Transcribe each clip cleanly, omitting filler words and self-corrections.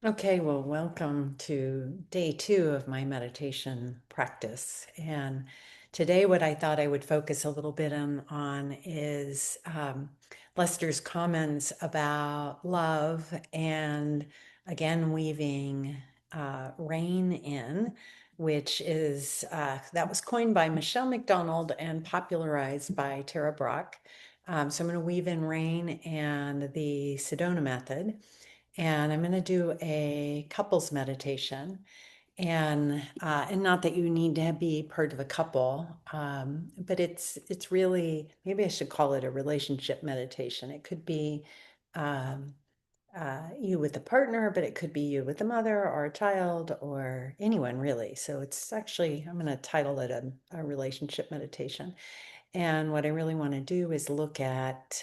Okay, well, welcome to day 2 of my meditation practice. And today, what I thought I would focus a little bit on is Lester's comments about love and again weaving R.A.I.N in, which is that was coined by Michelle McDonald and popularized by Tara Brach. So I'm going to weave in R.A.I.N and the Sedona Method. And I'm going to do a couples meditation. And not that you need to be part of a couple, but it's really, maybe I should call it a relationship meditation. It could be um, you with a partner, but it could be you with a mother or a child or anyone really. So it's actually, I'm going to title it a relationship meditation. And what I really want to do is look at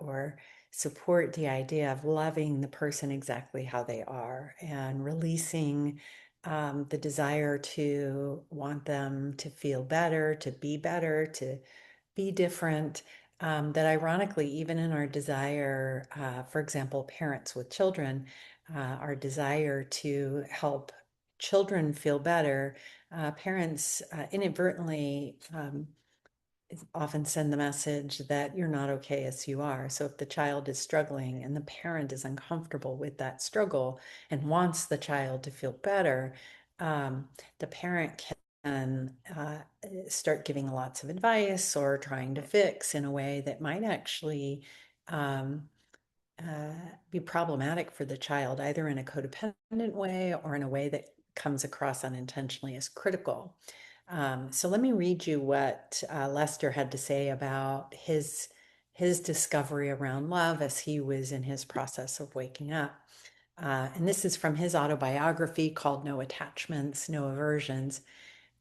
or support the idea of loving the person exactly how they are and releasing the desire to want them to feel better, to be different. That ironically, even in our desire, for example, parents with children, our desire to help children feel better, parents inadvertently often send the message that you're not okay as you are. So if the child is struggling and the parent is uncomfortable with that struggle and wants the child to feel better, the parent can start giving lots of advice or trying to fix in a way that might actually um, be problematic for the child, either in a codependent way or in a way that comes across unintentionally as critical. So let me read you what Lester had to say about his discovery around love as he was in his process of waking up. And this is from his autobiography called No Attachments, No Aversions.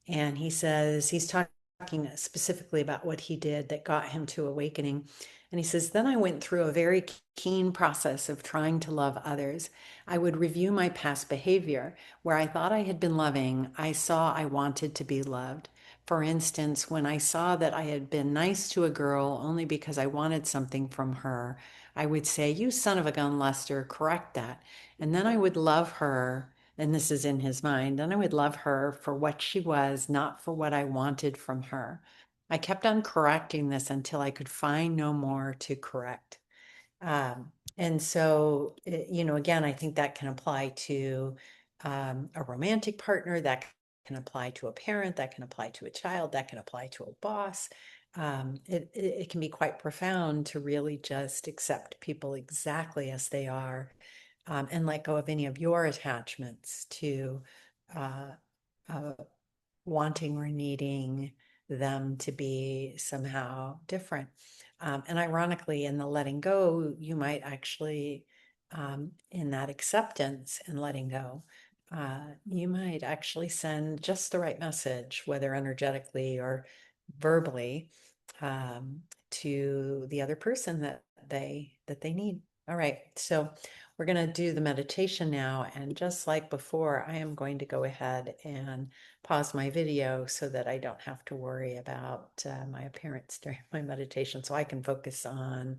And he says he's talking specifically about what he did that got him to awakening. And he says, then I went through a very keen process of trying to love others. I would review my past behavior. Where I thought I had been loving, I saw I wanted to be loved. For instance, when I saw that I had been nice to a girl only because I wanted something from her, I would say, you son of a gun, Lester, correct that. And then I would love her, and this is in his mind, then I would love her for what she was, not for what I wanted from her. I kept on correcting this until I could find no more to correct. And so, again, I think that can apply to a romantic partner, that can apply to a parent, that can apply to a child, that can apply to a boss. It can be quite profound to really just accept people exactly as they are, and let go of any of your attachments to uh, uh, wanting or needing them to be somehow different. And ironically, in the letting go, you might actually, in that acceptance and letting go, you might actually send just the right message, whether energetically or verbally, um, to the other person that they need. All right, so we're going to do the meditation now, and just like before, I am going to go ahead and pause my video so that I don't have to worry about my appearance during my meditation, so I can focus on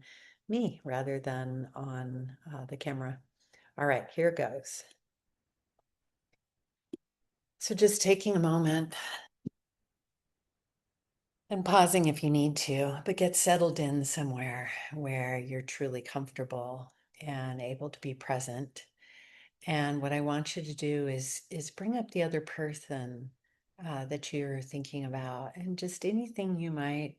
me rather than on the camera. All right, here goes. So just taking a moment and pausing if you need to, but get settled in somewhere where you're truly comfortable and able to be present. And what I want you to do is bring up the other person that you're thinking about, and just anything you might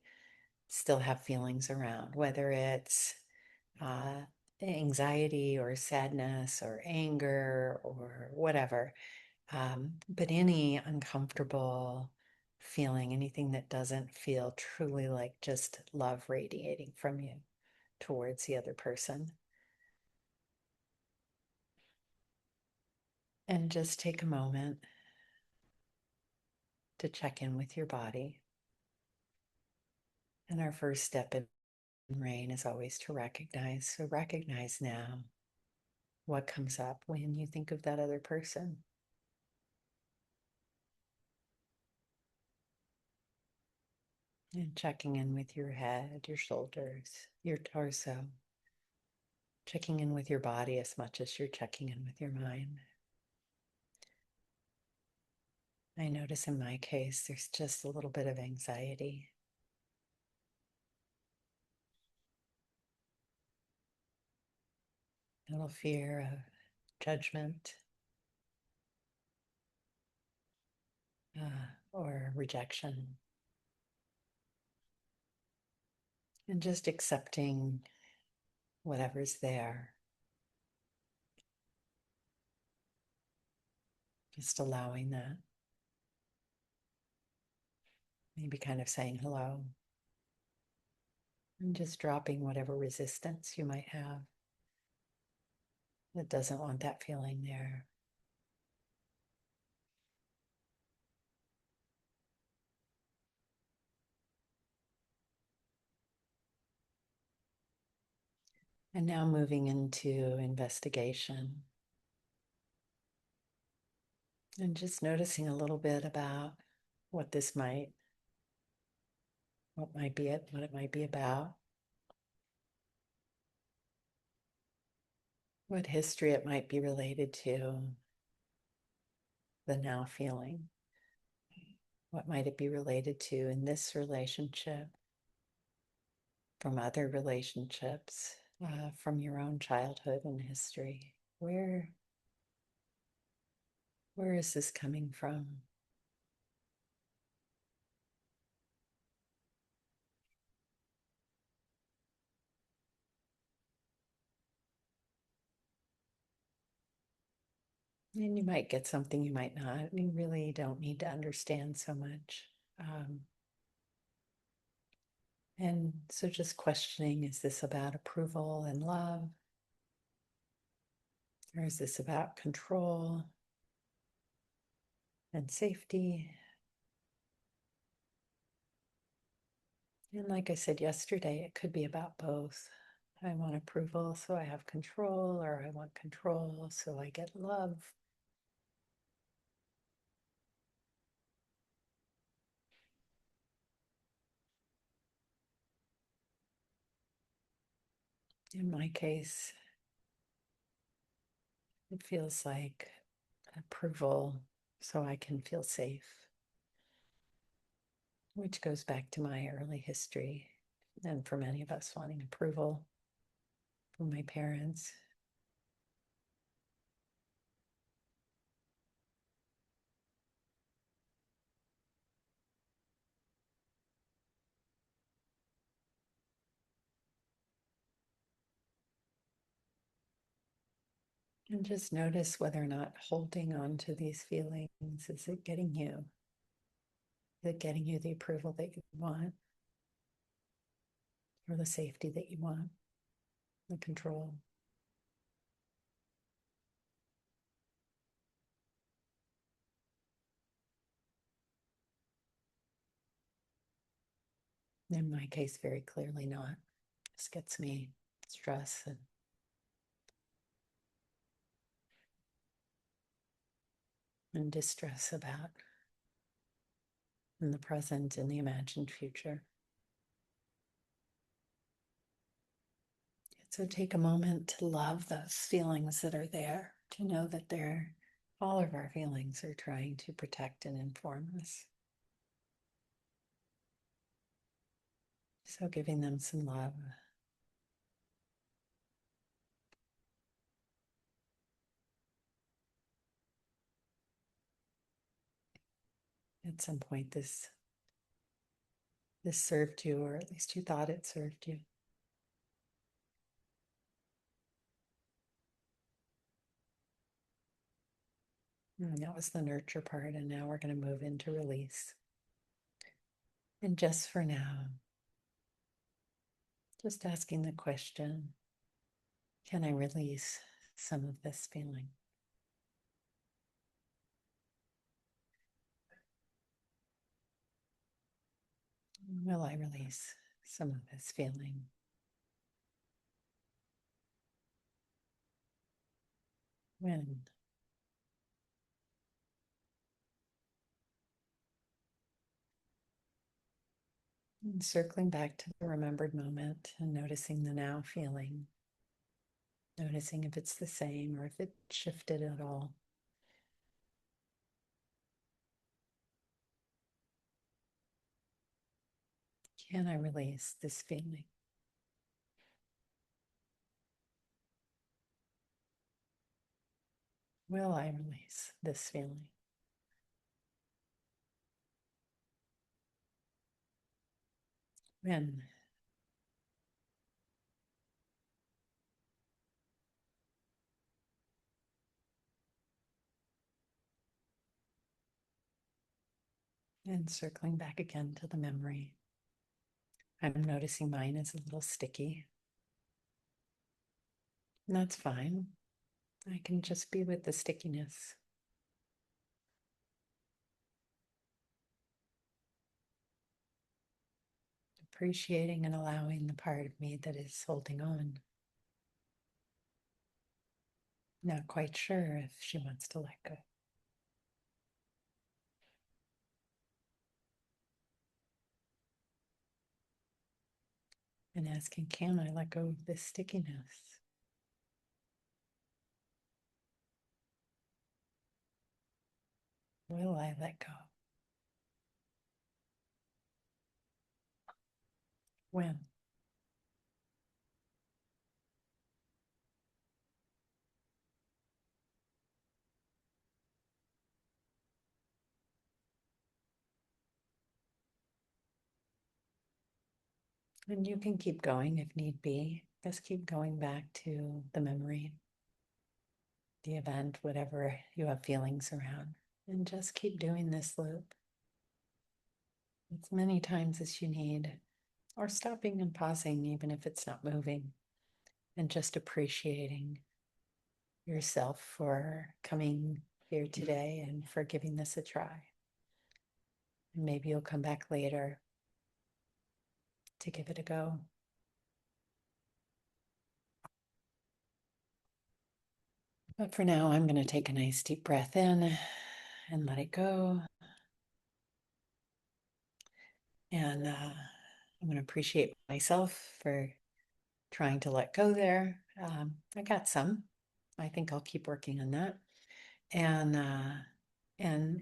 still have feelings around, whether it's uh, anxiety or sadness or anger or whatever. But any uncomfortable feeling, anything that doesn't feel truly like just love radiating from you towards the other person. And just take a moment to check in with your body. And our first step in R.A.I.N is always to recognize. So recognize now what comes up when you think of that other person. And checking in with your head, your shoulders, your torso. checking in with your body as much as you're checking in with your mind. I notice in my case, there's just a little bit of anxiety. A little fear of judgment or rejection. And just accepting whatever's there. Just allowing that. Maybe kind of saying hello. And just dropping whatever resistance you might have that doesn't want that feeling there. And now moving into investigation. And just noticing a little bit about what this might, what it might be about. What history it might be related to, the now feeling. What might it be related to in this relationship, from other relationships, from your own childhood and history? Where is this coming from? And you might get something, you might not. You really don't need to understand so much. And so just questioning, is this about approval and love? Or is this about control and safety? And like I said yesterday, it could be about both. I want approval, so I have control, or I want control, so I get love. In my case, it feels like approval, so I can feel safe, which goes back to my early history. And for many of us, wanting approval from my parents. And just notice whether or not holding on to these feelings, is it getting you? Is it getting you the approval that you want? Or the safety that you want? The control? In my case, very clearly not. This gets me stress and distress about in the present and the imagined future. So take a moment to love those feelings that are there, to know that all of our feelings are trying to protect and inform us. So giving them some love. At some point, this served you, or at least you thought it served you. And that was the nurture part, and now we're going to move into release. And just for now, just asking the question, can I release some of this feeling? Will I release some of this feeling? When? And circling back to the remembered moment and noticing the now feeling. Noticing if it's the same or if it shifted at all. Can I release this feeling? Will I release this feeling? When? And circling back again to the memory. I'm noticing mine is a little sticky. And that's fine. I can just be with the stickiness. Appreciating and allowing the part of me that is holding on. Not quite sure if she wants to let go. And asking, can I let go of this stickiness? Will I let go? When? And you can keep going if need be. Just keep going back to the memory, the event, whatever you have feelings around. And just keep doing this loop as many times as you need, or stopping and pausing, even if it's not moving, and just appreciating yourself for coming here today and for giving this a try. And maybe you'll come back later to give it a go. But for now, I'm going to take a nice deep breath in and let it go. And I'm going to appreciate myself for trying to let go there. I got some. I think I'll keep working on that. And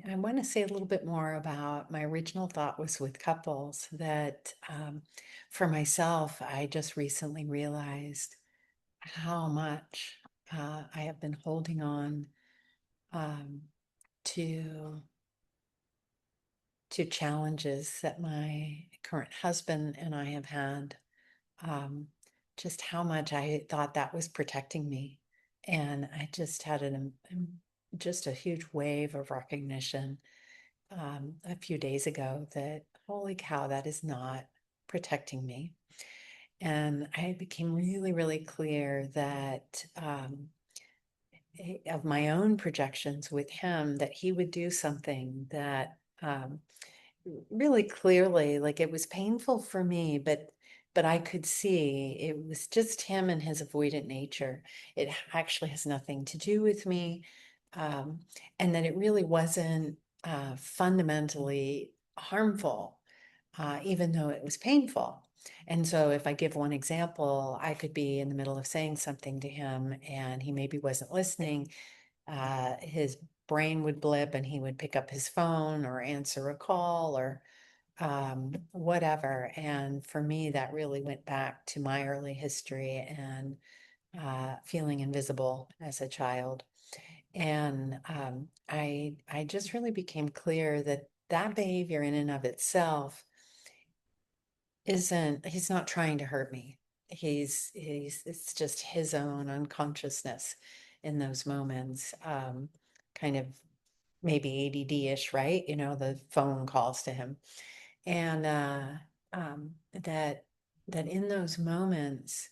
I want to say a little bit more about my original thought was with couples that for myself, I just recently realized how much I have been holding on um, to challenges that my current husband and I have had. Um, just how much I thought that was protecting me, and I just had just a huge wave of recognition a few days ago that holy cow, that is not protecting me. And I became really, really clear that of my own projections with him, that he would do something that really clearly, like it was painful for me, but I could see it was just him and his avoidant nature. It actually has nothing to do with me, um, and that it really wasn't fundamentally harmful, even though it was painful. And so, if I give one example, I could be in the middle of saying something to him, and he maybe wasn't listening. His brain would blip and he would pick up his phone or answer a call or whatever. And for me, that really went back to my early history and feeling invisible as a child. And I just really became clear that that behavior in and of itself he's not trying to hurt me. It's just his own unconsciousness in those moments, kind of maybe ADD-ish, right? You know, the phone calls to him. And that in those moments,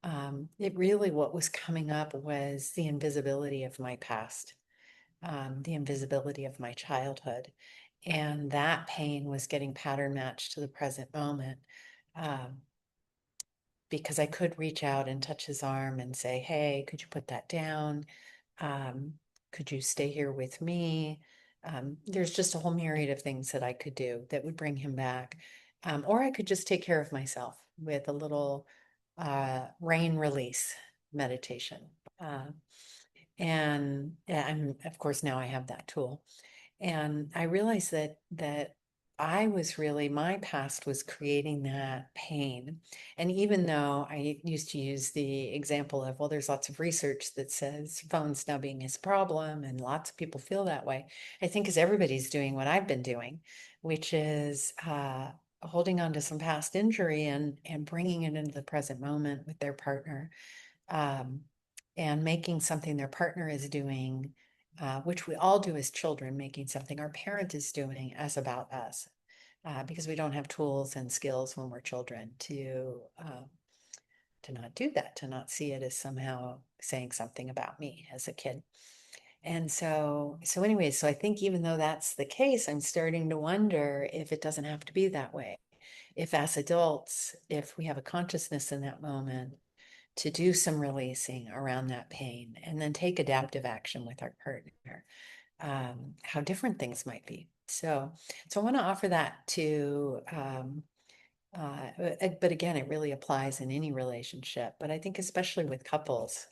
it really what was coming up was the invisibility of my past, the invisibility of my childhood. And that pain was getting pattern matched to the present moment. Um, because I could reach out and touch his arm and say, hey, could you put that down? Um, could you stay here with me? There's just a whole myriad of things that I could do that would bring him back. Or I could just take care of myself with a little rain release. meditation. Uh, and I'm, of course, now I have that tool. And I realized that I was really, my past was creating that pain. And even though I used to use the example of, well, there's lots of research that says phone snubbing is a problem, and lots of people feel that way. I think as everybody's doing what I've been doing, which is holding on to some past injury and bringing it into the present moment with their partner, um, and making something their partner is doing, which we all do as children, making something our parent is doing as about us, because we don't have tools and skills when we're children to not do that, to not see it as somehow saying something about me as a kid. And so anyways, so I think even though that's the case, I'm starting to wonder if it doesn't have to be that way. If as adults, if we have a consciousness in that moment to do some releasing around that pain and then take adaptive action with our partner, how different things might be. So I want to offer that to, but again, it really applies in any relationship, but I think especially with couples,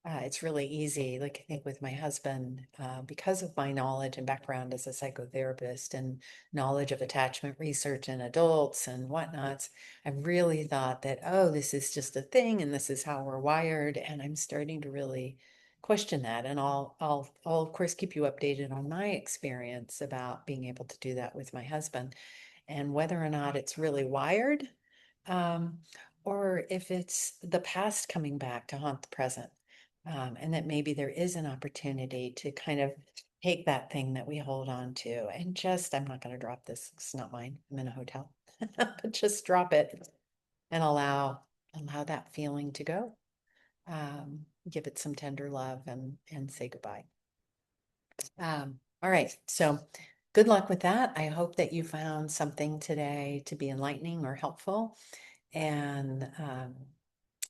it's really easy. Like I think with my husband, because of my knowledge and background as a psychotherapist and knowledge of attachment research in adults and whatnots, I really thought that, oh, this is just a thing and this is how we're wired. And I'm starting to really question that. And I'll of course keep you updated on my experience about being able to do that with my husband and whether or not it's really wired, um, or if it's the past coming back to haunt the present. And that maybe there is an opportunity to kind of take that thing that we hold on to and just, I'm not going to drop this, it's not mine, I'm in a hotel, but just drop it and allow that feeling to go. Give it some tender love and say goodbye. All right, so good luck with that. I hope that you found something today to be enlightening or helpful. And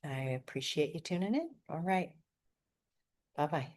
I appreciate you tuning in. All right. Bye-bye.